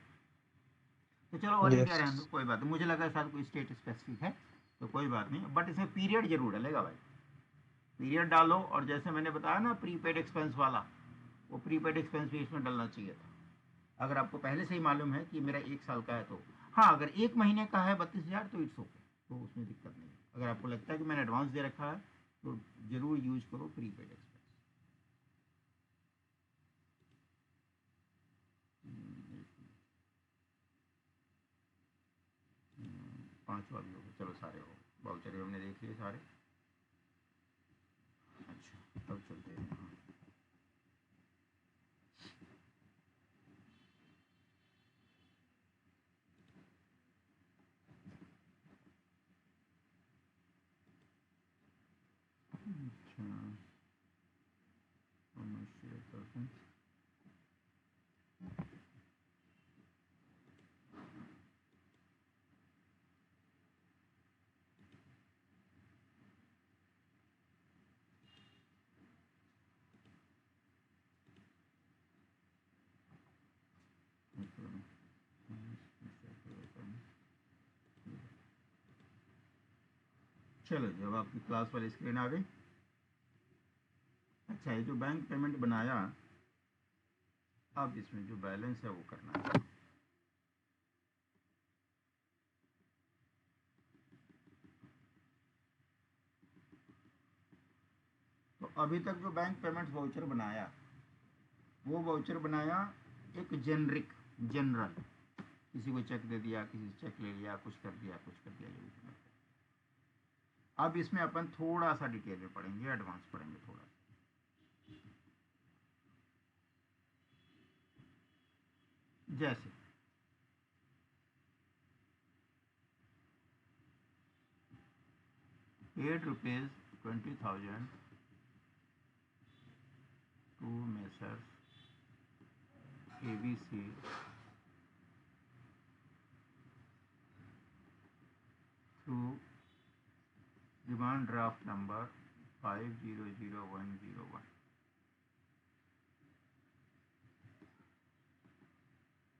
तो चलो ऑल इंडिया
यस।
रहने दो, कोई बात नहीं, मुझे लगा शायद कोई स्टेट स्पेसिफिक है, तो कोई बात नहीं, बट इसमें पीरियड जरूर डलेगा भाई, पीरियड डालो, और जैसे मैंने बताया ना प्रीपेड एक्सपेंस वाला, वो प्रीपेड एक्सपेंस भी इसमें डलना चाहिए था। अगर आपको पहले से ही मालूम है कि मेरा 1 साल का है तो, हाँ अगर 1 महीने का है 32,000 तो इट्स ओके, तो उसमें दिक्कत नहीं है। अगर आपको लगता है कि मैंने एडवांस दे रखा है तो जरूर यूज करो प्रीपेड एक्सपेंस। 5 भी हो गए, चलो सारे हो, बाउचर हमने देख लिए सारे। अच्छा अब चलते हैं यहाँ, अच्छा 19%। चलो जी, अब आपकी क्लास वाली स्क्रीन आ गई। अच्छा, ये जो बैंक पेमेंट बनाया, अब इसमें जो बैलेंस है वो करना है। तो अभी तक जो बैंक पेमेंट वाउचर बनाया, वो वाउचर बनाया एक जेनरिक, जनरल, किसी को चेक दे दिया, किसी से चेक ले लिया, कुछ कर दिया, कुछ कर दिया, जो भी करना है। अब इसमें अपन थोड़ा सा डिटेल में पढ़ेंगे, एडवांस पढ़ेंगे थोड़ा। जैसे paid rupees 20,000 to messrs ABC through demand draft number 500101।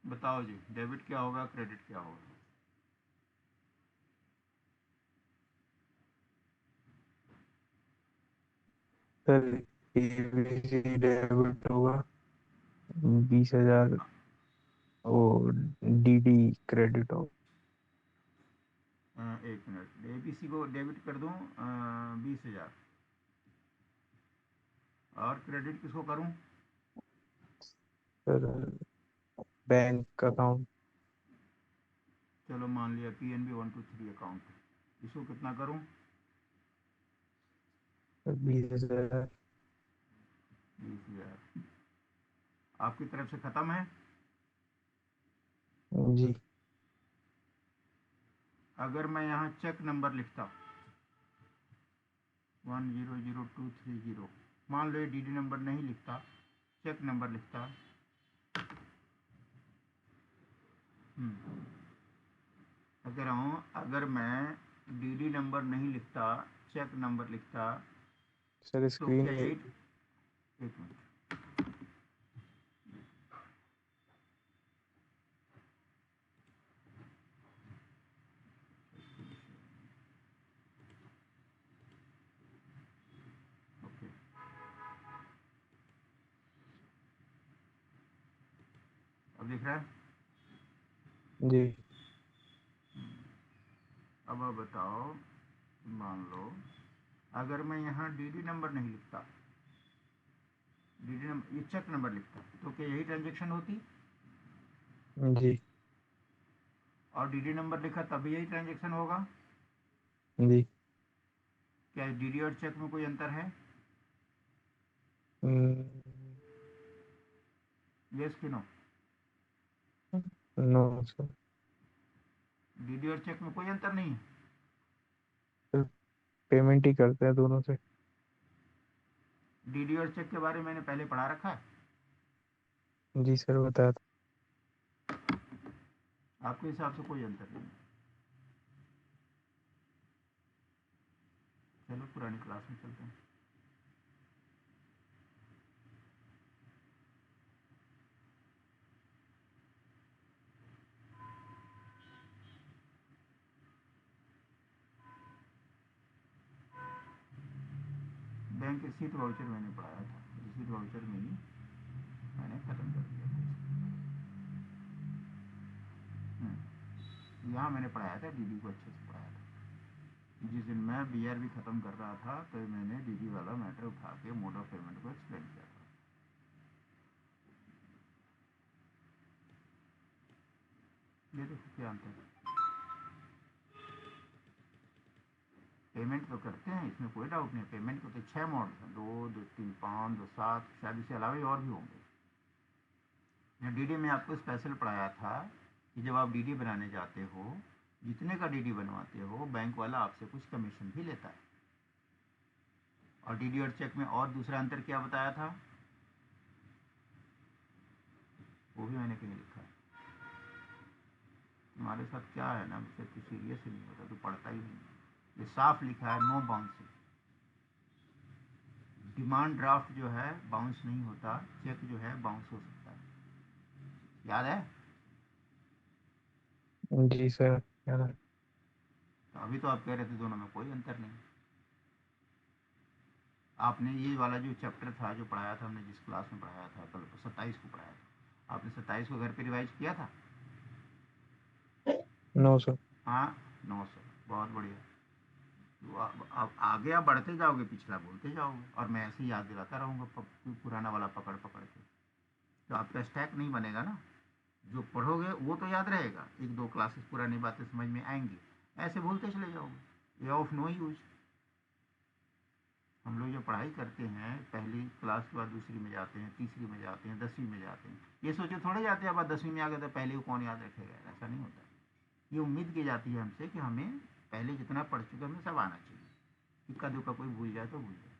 बताओ जी, डेबिट क्या होगा, क्रेडिट क्या होगा?
सर ABC डेबिट होगा 20,000 और DD क्रेडिट होगा।
एक मिनट, ABC को डेबिट कर दूं 20,000, और क्रेडिट किसको करूं?
सर बैंक अकाउंट
चलो मान लिया PNB 123 अकाउंट, इसको कितना करूं?
20,000।
20,000 आपकी तरफ से ख़त्म है।
जी
अगर मैं यहाँ चेक नंबर लिखता 100230, मान लो ये DD नंबर नहीं लिखता, चेक नंबर लिखता, अगर मैं DD नंबर नहीं लिखता, चेक नंबर लिखता,
सर
तो
स्क्रीन
क्या
में
यही, एक मिनट, ओके, अब दिख रहा है?
जी
अब आप बताओ, मान लो अगर मैं यहाँ DD नंबर नहीं लिखता, DD नंबर, ये चेक नंबर लिखता, तो क्या यही ट्रांजेक्शन होती?
जी
और DD नंबर लिखा तभी यही ट्रांजेक्शन होगा?
जी
क्या DD और चेक में कोई अंतर है? यस कि नो?
No sir.
DD और चेक में कोई अंतर नहीं है।
सर पेमेंट ही करते हैं दोनों से।
DD और चेक के बारे में मैंने पहले पढ़ा रखा है।
जी सर बताया था।
आपके हिसाब से कोई अंतर नहीं है। चलो पुरानी क्लास में चलते हैं। बैंक रिसीट वाउचर मैंने पढ़ाया था, रिसीट वाउचर में ही मैंने ख़त्म कर दिया था। यहाँ मैंने पढ़ाया था, DD को अच्छे से पढ़ाया था। जिस दिन मैं BRB ख़त्म कर रहा था, तो मैंने DD वाला मैटर उठा के मोड ऑफ पेमेंट को एक्सप्लेन किया था। ये देखो क्या अंतर है। पेमेंट तो करते हैं, इसमें कोई डाउट नहीं। पेमेंट को तो 6 मॉडल हैं, 2, 2, 3, 5, 2, 7, शायद इसके अलावा और भी होंगे। DD में आपको स्पेशल पढ़ाया था कि जब आप DD बनाने जाते हो, जितने का DD बनवाते हो, बैंक वाला आपसे कुछ कमीशन भी लेता है। और डीडी और चेक में और दूसरा अंतर क्या बताया था, वो भी मैंने कहीं लिखा है। तुम्हारे साथ क्या है ना, मुझसे तो सीरियस ही नहीं होता, तो पढ़ता ही नहीं। ये साफ लिखा है, नो बाउंसिंग। डिमांड ड्राफ्ट जो है बाउंस नहीं होता, चेक जो है बाउंस हो सकता है। याद है?
जी सर, याद है।
तो अभी तो आप कह रहे थे दोनों में कोई अंतर नहीं। आपने ये वाला जो चैप्टर था जो पढ़ाया था हमने, जिस क्लास में पढ़ाया था कल 27 को पढ़ाया था, आपने 27 को घर पे रिवाइज किया था?
No sir.
हाँ, 9 सौ, बहुत बढ़िया। तो अब आगे आप बढ़ते जाओगे, पिछला बोलते जाओगे, और मैं ऐसे ही याद दिलाता रहूँगा पुराना वाला पकड़ पकड़ के। तो आपका स्टैक नहीं बनेगा ना। जो पढ़ोगे वो तो याद रहेगा, एक दो क्लासेस पुरानी बातें समझ में आएंगी, ऐसे भूलते चले जाओगे। ये ऑफ नो यूज। हम लोग जो पढ़ाई करते हैं, पहली क्लास के बाद दूसरी में जाते हैं, तीसरी में जाते हैं, 10वीं में जाते हैं, ये सोचे थोड़े जाते हैं अब 10वीं में आ गए तो पहले को कौन याद रखेगा, ऐसा नहीं होता। ये उम्मीद की जाती है हमसे कि हमें पहले जितना पढ़ चुके हमें सब आना चाहिए, इक्का दुक्का कोई भूल जाए तो भूल जाए।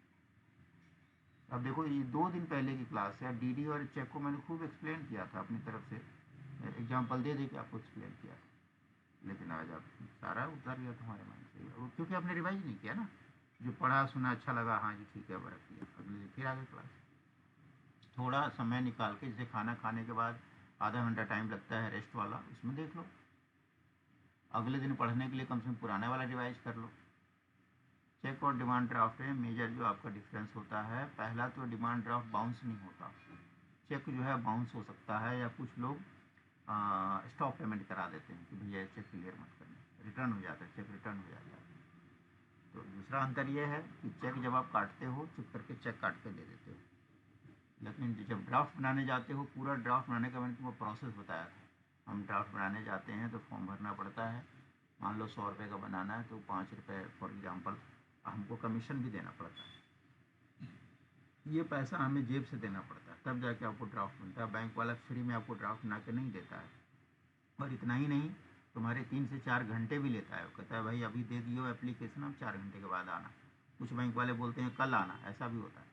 अब देखो, ये 2 दिन पहले की क्लास है, डीडी और चेक को मैंने खूब एक्सप्लेन किया था अपनी तरफ से, एग्जाम्पल दे दे के आपको एक्सप्लेन किया था। लेकिन आज आप सारा उतर गया तुम्हारे मन से, क्योंकि आपने रिवाइज नहीं किया ना। जो पढ़ा सुना अच्छा लगा, हाँ जी ठीक है, बरत किया, अगले दिन फिर आगे क्लास। थोड़ा समय निकाल के, जैसे खाना खाने के बाद आधा घंटा टाइम लगता है रेस्ट वाला, उसमें देख लो। अगले दिन पढ़ने के लिए कम से कम पुराने वाला रिवाइज कर लो। चेक और डिमांड ड्राफ्ट में मेजर जो आपका डिफरेंस होता है, पहला तो डिमांड ड्राफ्ट बाउंस नहीं होता, चेक जो है बाउंस हो सकता है, या कुछ लोग स्टॉप पेमेंट करा देते हैं कि भैया चेक क्लियर मत करना, रिटर्न हो जाता है, चेक रिटर्न हो जाता है। तो दूसरा अंतर यह है कि चेक जब आप काटते हो, चुप करके चेक काट के दे देते हो, लेकिन जब ड्राफ्ट बनाने जाते हो, पूरा ड्राफ्ट बनाने का मैंने तुमको प्रोसेस बताया था। हम ड्राफ्ट बनाने जाते हैं तो फॉर्म भरना पड़ता है। मान लो 100 रुपये का बनाना है तो 5 रुपये फॉर एग्जांपल हमको कमीशन भी देना पड़ता है। ये पैसा हमें जेब से देना पड़ता है, तब जाके आपको ड्राफ्ट मिलता है। बैंक वाला फ्री में आपको ड्राफ्ट बना के नहीं देता है। और इतना ही नहीं, तुम्हारे 3 से 4 घंटे भी लेता है। वो कहता है भाई अभी दे दियो एप्लीकेशन, अब 4 घंटे के बाद आना। कुछ बैंक वाले बोलते हैं कल आना, ऐसा भी होता है।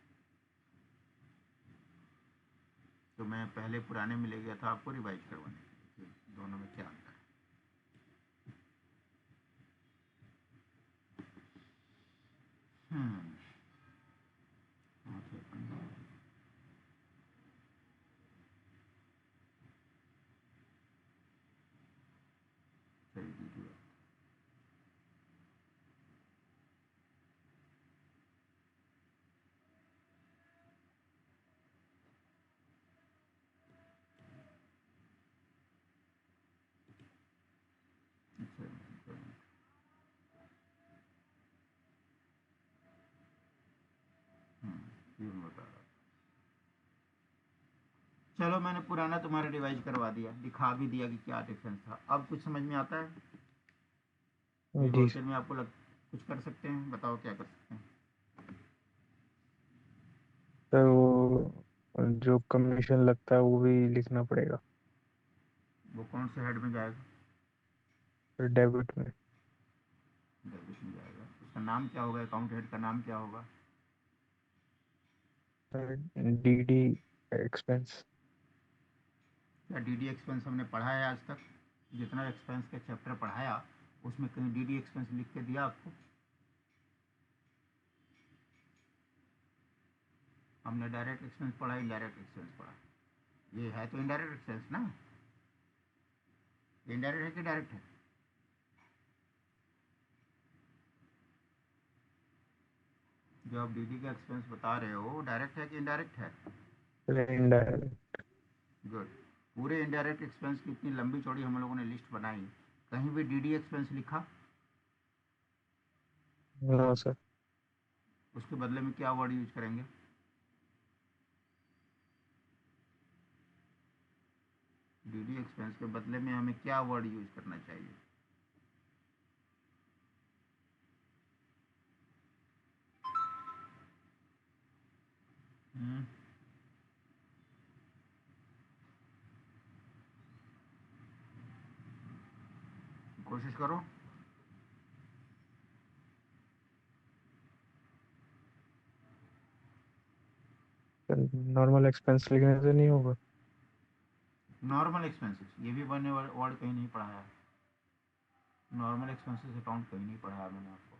तो मैं पहले पुराने में ले गया था आपको रिवाइज करवाने के लिए, कि दोनों में क्या अंतर है। ओके, सही दीजिए। अच्छा, ये मैं बता रहा था। चलो, मैंने पुराना तुम्हारा रिवाइज करवा दिया, दिखा भी दिया कि क्या डिफरेंस था। अब कुछ समझ में आता है? ये
जी
होलसेल में आपको कुछ कर सकते हैं, बताओ क्या कर सकते हैं?
सर, वो जो कमीशन लगता है वो भी लिखना पड़ेगा
वो कौन से हेड में जाएगा?
सर, डेबिट में।
डेबिट में जाएगा। उसका नाम क्या होगा, अकाउंट हेड का नाम क्या होगा?
Sir, DD expense.
क्या डीडी एक्सपेंस हमने पढ़ा है आज तक? जितना एक्सपेंस का चैप्टर पढ़ाया उसमें कहीं डीडी एक्सपेंस लिख के दिया आपको? हमने डायरेक्ट एक्सपेंस पढ़ा, इनडायरेक्ट एक्सपेंस पढ़ा। ये है तो इनडायरेक्ट एक्सपेंस ना। ये इनडायरेक्ट है कि डायरेक्ट है? जो आप डीडी का एक्सपेंस बता रहे हो, डायरेक्ट है कि इनडायरेक्ट है?
Sir, indirect.
गुड। पूरे इनडायरेक्ट एक्सपेंस की इतनी लंबी चौड़ी हम लोगों ने लिस्ट बनाई, कहीं भी डीडी एक्सपेंस लिखा?
No sir.
उसके बदले में क्या वर्ड यूज करेंगे? डीडी एक्सपेंस के बदले में हमें क्या वर्ड यूज करना चाहिए? हम्म, कोशिश करो।
नॉर्मल एक्सपेंस लिखने से नहीं होगा?
नॉर्मल एक्सपेंसेस, ये भी मैंने वर्ड कहीं नहीं पढ़ा है। नॉर्मल एक्सपेंसेस अकाउंट कहीं नहीं पढ़ा है मैंने आपको।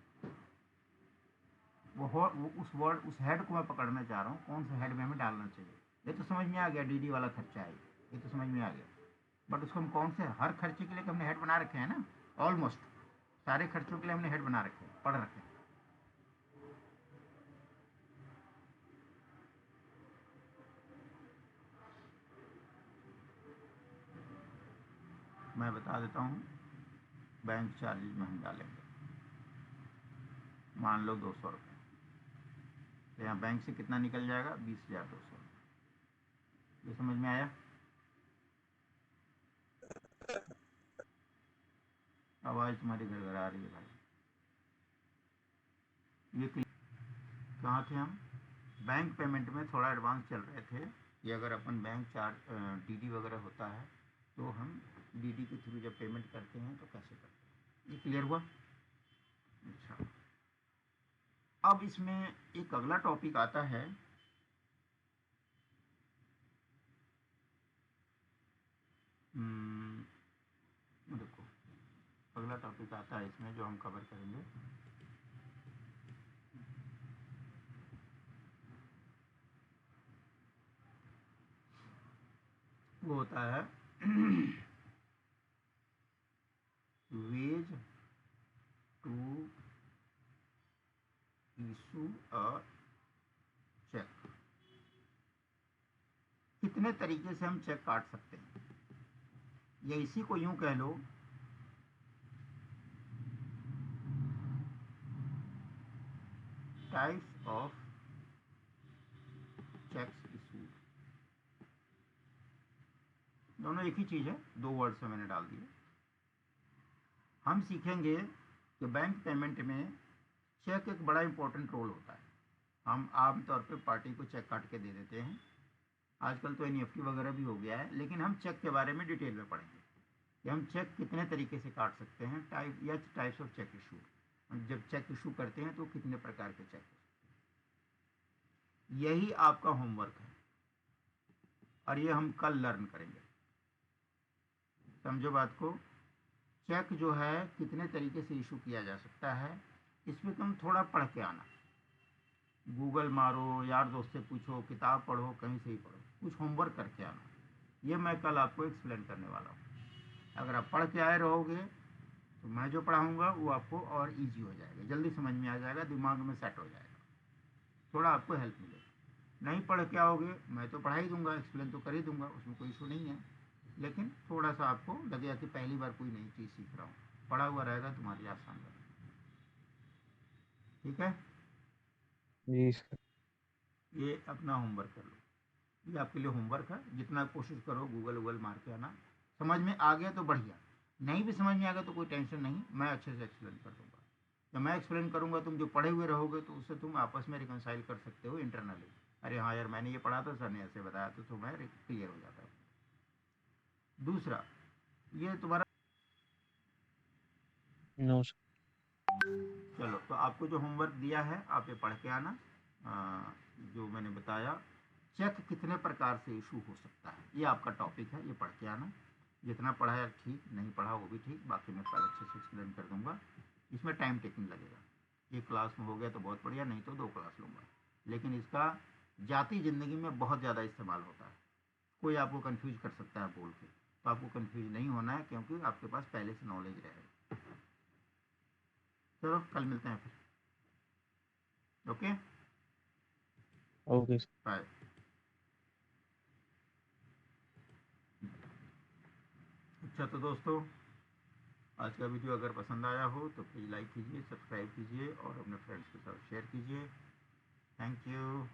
वो उस वर्ड, उस हेड को मैं पकड़ना चाह रहा हूँ, कौन सा हेड में हमें डालना चाहिए। ये तो समझ में आ गया, डीडी वाला खर्चा है, ये तो समझ में आ गया। बट उसको हम कौन से, हर खर्चे के लिए हमने हेड बना रखे हैं ना, ऑलमोस्ट सारे खर्चों के लिए हमने हेड बना रखे हैं, पढ़ रखे हैं। मैं बता देता हूँ, बैंक चार्जेज में हम डालेंगे, मान लो 200 रुपये, तो यहाँ बैंक से कितना निकल जाएगा, 20,200। ये समझ में आया? आवाज़ तुम्हारी घर आ रही है भाई। ये कहाँ थे हम? बैंक पेमेंट में थोड़ा एडवांस चल रहे थे कि अगर अपन बैंक चार्ज डीडी वगैरह होता है तो हम डीडी के थ्रू जब पेमेंट करते हैं तो कैसे करते हैं, ये क्लियर हुआ? अच्छा, अब इसमें एक अगला टॉपिक आता है, देखो अगला टॉपिक आता है इसमें जो हम कवर करेंगे, वो होता है ways to issue a cheque. कितने तरीके से हम चेक काट सकते हैं, या इसी को यूं कह लो, टाइप्स ऑफ चेक्स इशूड। दोनों एक ही चीज़ है, दो वर्ड से मैंने डाल दिए। हम सीखेंगे कि बैंक पेमेंट में चेक एक बड़ा इंपॉर्टेंट रोल होता है। हम आमतौर पे पार्टी को चेक काट के दे देते हैं, आजकल तो एनईएफटी वगैरह भी हो गया है, लेकिन हम चेक के बारे में डिटेल में पढ़ेंगे कि हम चेक कितने तरीके से काट सकते हैं, टाइप्स ऑफ चेक इशू। हम जब चेक इशू करते हैं तो कितने प्रकार के चेक, यही आपका होमवर्क है और ये हम कल लर्न करेंगे। समझो बात को, चेक जो है कितने तरीके से इशू किया जा सकता है, इसमें तुम थोड़ा पढ़ के आना, गूगल मारो, यार दोस्त से पूछो, किताब पढ़ो, कहीं से ही पढ़ो, कुछ होमवर्क करके आना। ये मैं कल आपको एक्सप्लेन करने वाला हूँ। अगर आप पढ़ के आए रहोगे तो मैं जो पढ़ाऊँगा वो आपको और ईजी हो जाएगा, जल्दी समझ में आ जाएगा, दिमाग में सेट हो जाएगा, थोड़ा आपको हेल्प मिलेगी। नहीं पढ़ के आओगे, मैं तो पढ़ा ही दूंगा, एक्सप्लेन तो कर ही दूंगा, उसमें कोई इशू नहीं है, लेकिन थोड़ा सा आपको लगेगा कि पहली बार कोई नई चीज़ सीख रहा हूँ, पढ़ा हुआ रहेगा तुम्हारे लिए आसान रहेगा। ठीक है,
जी सर।
ये अपना होमवर्क कर लो, ये आपके लिए होमवर्क है। जितना कोशिश करो गूगल मार के आना, समझ में आ गया तो बढ़िया, नहीं भी समझ में आ गया तो कोई टेंशन नहीं, मैं अच्छे से एक्सप्लेन कर दूंगा। जब मैं एक्सप्लेन करूंगा तुम जो पढ़े हुए रहोगे तो उससे तुम आपस में रिकनसाइल कर सकते हो इंटरनली, अरे हाँ यार मैंने ये पढ़ा था, सर ने ऐसे बताया, तो तुम्हें क्लियर हो जाता है। दूसरा, ये तुम्हारा,
नो सर।
चलो तो आपको जो होमवर्क दिया है आप ये पढ़ के आना, जो मैंने बताया चेक कितने प्रकार से इशू हो सकता है, ये आपका टॉपिक है, ये पढ़ के आना। जितना पढ़ा है ठीक, नहीं पढ़ा वो भी ठीक, बाकी मैं कल अच्छे से एक्सप्लेन कर दूंगा। इसमें टाइम टेकिंग लगेगा, एक क्लास में हो गया तो बहुत बढ़िया, नहीं तो 2 क्लास लूँगा, लेकिन इसका जाती ज़िंदगी में बहुत ज़्यादा इस्तेमाल होता है। कोई आपको कन्फ्यूज कर सकता है बोल के, तो आपको कन्फ्यूज नहीं होना है क्योंकि आपके पास पहले से नॉलेज रहेगा। चलो कल मिलते हैं फिर, ओके,
ओके सर।
बाय। अच्छा तो दोस्तों, आज का वीडियो अगर पसंद आया हो तो प्लीज़ लाइक कीजिए, सब्सक्राइब कीजिए और अपने फ्रेंड्स के साथ शेयर कीजिए। Thank you.